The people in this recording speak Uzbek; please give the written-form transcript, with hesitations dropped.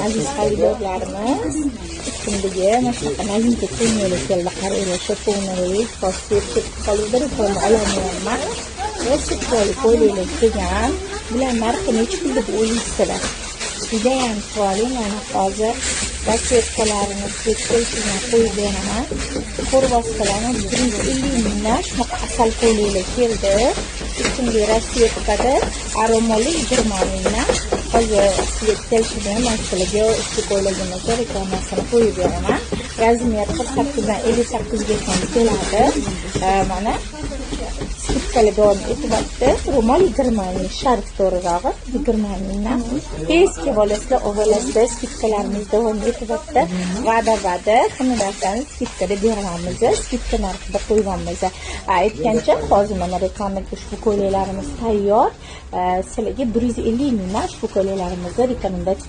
Aziz xaridorlarimiz, kimdagi mana shunaqa novinka ko'ngli keldi. Qaranglar, sho'ponlik, fosfet qoldirib qo'yib olmayapman. O'sha qo'ylaylar kelgan. Bular narxi necha pul deb o'ylaysizlar? Judayam chiroyli. Mana hozir raketkalarni kelishini qo'yib beraman. Ko'rvosizlarni 150 mingdan shunaqa asal qo'ylaylar keldi. Ichimda rasvetkada aromalı 20 mingdan. Hozir sizga kelishini men sizlarga ushbu qo'ylagimizda reklamasini qo'yib beraman. Razmer 48 dan 58 gacha keladi. Mana skidkalar davom etyapti. Ro'mol 20 ming, sharf to'g'rirog'i 20 mingdan. Tez kelib olasizlar, olasizlar. Skidkalarimiz davom etyapti. Va'da hamma narsani skidkada beramiz. Skidka narxida qo'yganmiz. Aytgancha hozir mana reklamaga ushbu ko'ylaklarimiz tayyor. Sizlarga 150 mingdan ushbu ko'ylaklarimizni rekomendatsiya